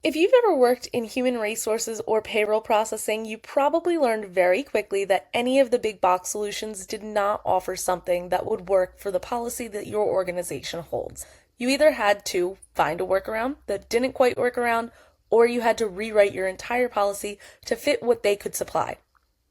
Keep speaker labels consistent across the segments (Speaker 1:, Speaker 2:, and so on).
Speaker 1: If you've ever worked in human resources or payroll processing, you probably learned very quickly that any of the big box solutions did not offer something that would work for the policy that your organization holds. You either had to find a workaround that didn't quite work around, or you had to rewrite your entire policy to fit what they could supply.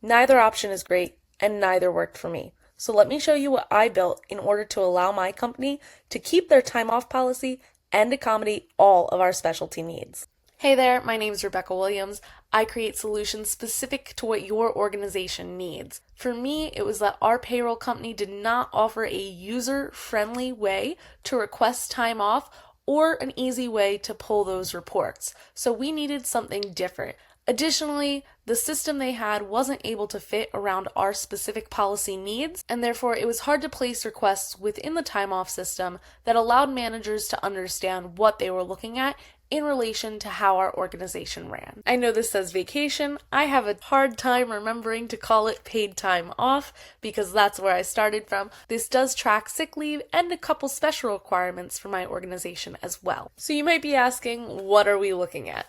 Speaker 1: Neither option is great, and neither worked for me. So let me show you what I built in order to allow my company to keep their time off policy and accommodate all of our specialty needs. Hey there, my name is Rebecca Williams. I create solutions specific to what your organization needs. For me, it was that our payroll company did not offer a user-friendly way to request time off or an easy way to pull those reports. So we needed something different. Additionally, the system they had wasn't able to fit around our specific policy needs, and therefore it was hard to place requests within the time off system that allowed managers to understand what they were looking at in relation to how our organization ran. I know this says vacation. I have a hard time remembering to call it paid time off because that's where I started from. This does track sick leave and a couple special requirements for my organization as well. So you might be asking, what are we looking at?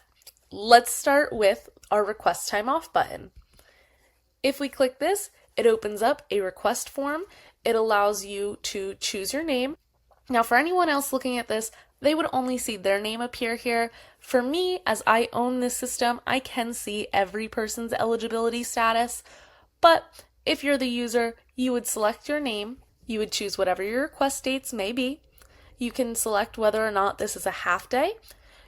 Speaker 1: Let's start with our request time off button. If we click this, it opens up a request form. It allows you to choose your name. Now for anyone else looking at this, they would only see their name appear here. For me, as I own this system, I can see every person's eligibility status. But if you're the user, you would select your name. You would choose whatever your request dates may be. You can select whether or not this is a half day.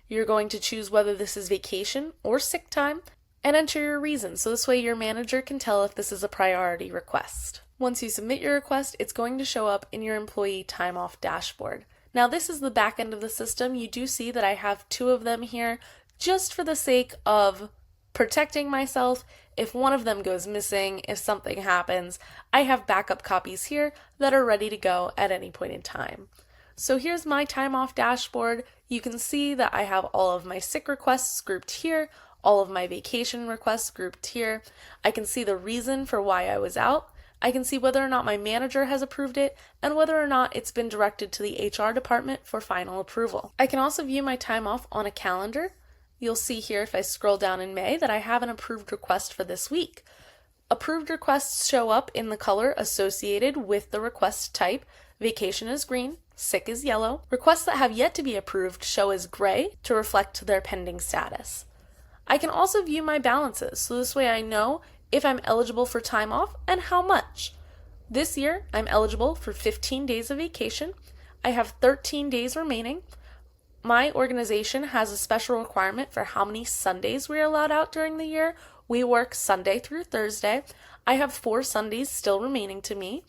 Speaker 1: You're going to choose whether this is vacation or sick time and enter your reason. So this way your manager can tell if this is a priority request. Once you submit your request, it's going to show up in your employee time off dashboard. Now this is the back end of the system. You do see that I have two of them here just for the sake of protecting myself. If one of them goes missing, if something happens, I have backup copies here that are ready to go at any point in time. So here's my time off dashboard. You can see that I have all of my sick requests grouped here, all of my vacation requests grouped here. I can see the reason for why I was out. I can see whether or not my manager has approved it and whether or not it's been directed to the HR department for final approval. I can also view my time off on a calendar. You'll see here if I scroll down in May that I have an approved request for this week. Approved requests show up in the color associated with the request type. Vacation is green, sick is yellow. Requests that have yet to be approved show as gray to reflect their pending status. I can also view my balances, so this way I know if I'm eligible for time off and how much. This year, I'm eligible for 15 days of vacation. I have 13 days remaining. My organization has a special requirement for how many Sundays we're allowed out during the year. We work Sunday through Thursday. I have 4 Sundays still remaining to me.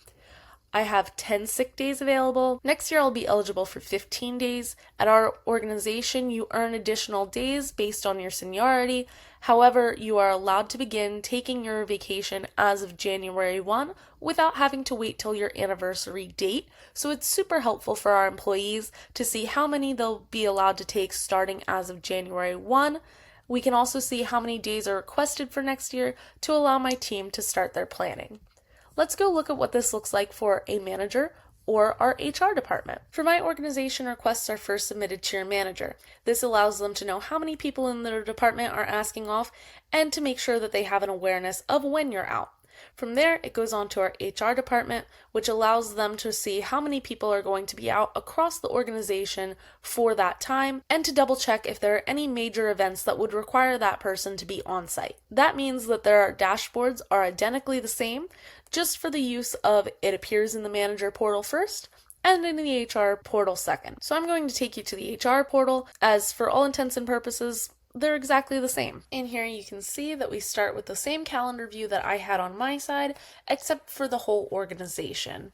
Speaker 1: I have 10 sick days available. Next year I'll be eligible for 15 days. At our organization, you earn additional days based on your seniority. However, you are allowed to begin taking your vacation as of January 1 without having to wait till your anniversary date. So it's super helpful for our employees to see how many they'll be allowed to take starting as of January 1. We can also see how many days are requested for next year to allow my team to start their planning. Let's go look at what this looks like for a manager or our HR department. For my organization, requests are first submitted to your manager. This allows them to know how many people in their department are asking off and to make sure that they have an awareness of when you're out. From there, it goes on to our HR department, which allows them to see how many people are going to be out across the organization for that time and to double check if there are any major events that would require that person to be on site. That means that their dashboards are identically the same, just for the use of it appears in the manager portal first and in the HR portal second. So I'm going to take you to the HR portal, as for all intents and purposes, they're exactly the same. In here you can see that we start with the same calendar view that I had on my side, except for the whole organization.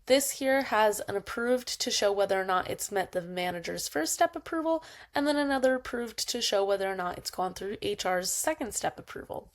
Speaker 1: This here has an approved to show whether or not it's met the manager's first step approval, and then another approved to show whether or not it's gone through HR's second step approval.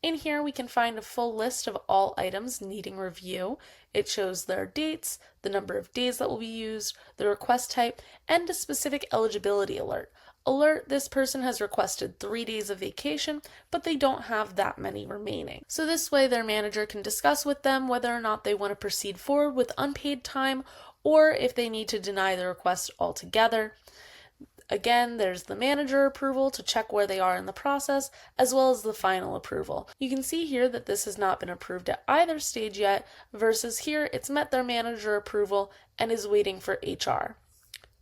Speaker 1: In here we can find a full list of all items needing review. It shows their dates, the number of days that will be used, the request type, and a specific eligibility alert. Alert, this person has requested 3 days of vacation, but they don't have that many remaining. So this way their manager can discuss with them whether or not they want to proceed forward with unpaid time or if they need to deny the request altogether. Again, there's the manager approval to check where they are in the process, as well as the final approval. You can see here that this has not been approved at either stage yet, versus here it's met their manager approval and is waiting for HR.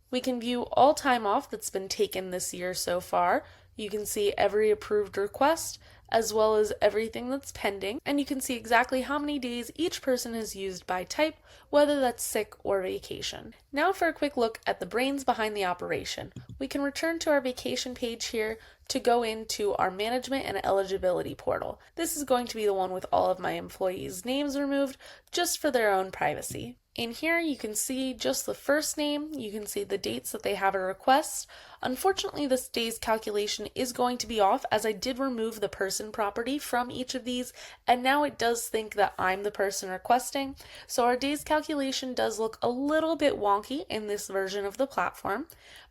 Speaker 1: We can view all time off that's been taken this year so far. You can see every approved request, as well as everything that's pending, and you can see exactly how many days each person has used by type, whether that's sick or vacation. Now for a quick look at the brains behind the operation. We can return to our vacation page here to go into our management and eligibility portal. This is going to be the one with all of my employees' names removed, just for their own privacy. In here you can see just the first name, you can see the dates that they have a request. Unfortunately, this day's calculation is going to be off, as I did remove the person property from each of these, and now it does think that I'm the person requesting. So our day's calculation does look a little bit wonky in this version of the platform.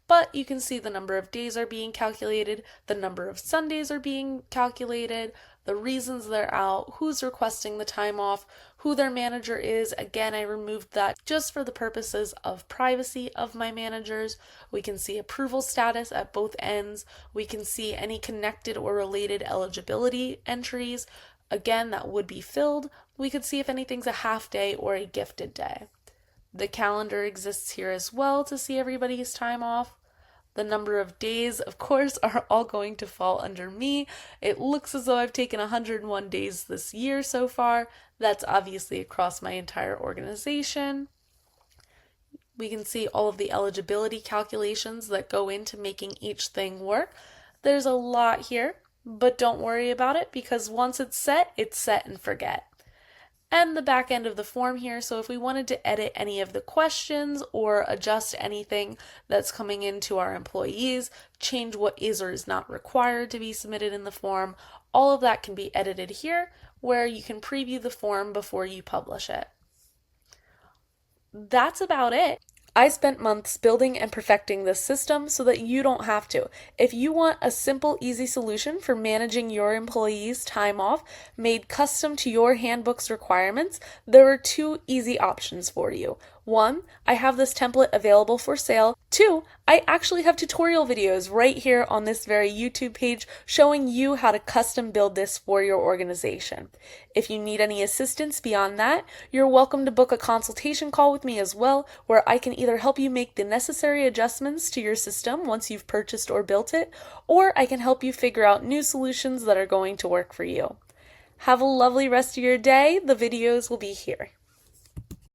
Speaker 1: But you can see the number of days are being calculated, the number of Sundays are being calculated, the reasons they're out, who's requesting the time off, who their manager is. Again, I removed that just for the purposes of privacy of my managers. We can see approval status at both ends. We can see any connected or related eligibility entries. Again, that would be filled. We could see if anything's a half day or a gifted day. The calendar exists here as well to see everybody's time off. The number of days, of course, are all going to fall under me. It looks as though I've taken 101 days this year so far. That's obviously across my entire organization. We can see all of the eligibility calculations that go into making each thing work. There's a lot here, but don't worry about it, because once it's set and forget. And the back end of the form here, so if we wanted to edit any of the questions or adjust anything that's coming into our employees, change what is or is not required to be submitted in the form, all of that can be edited here, where you can preview the form before you publish it. That's about it. I spent months building and perfecting this system so that you don't have to. If you want a simple, easy solution for managing your employees' time off made custom to your handbook's requirements, there are two easy options for you. 1, I have this template available for sale. 2, I actually have tutorial videos right here on this very YouTube page showing you how to custom build this for your organization. If you need any assistance beyond that, you're welcome to book a consultation call with me as well, where I can either help you make the necessary adjustments to your system once you've purchased or built it, or I can help you figure out new solutions that are going to work for you. Have a lovely rest of your day. The videos will be here.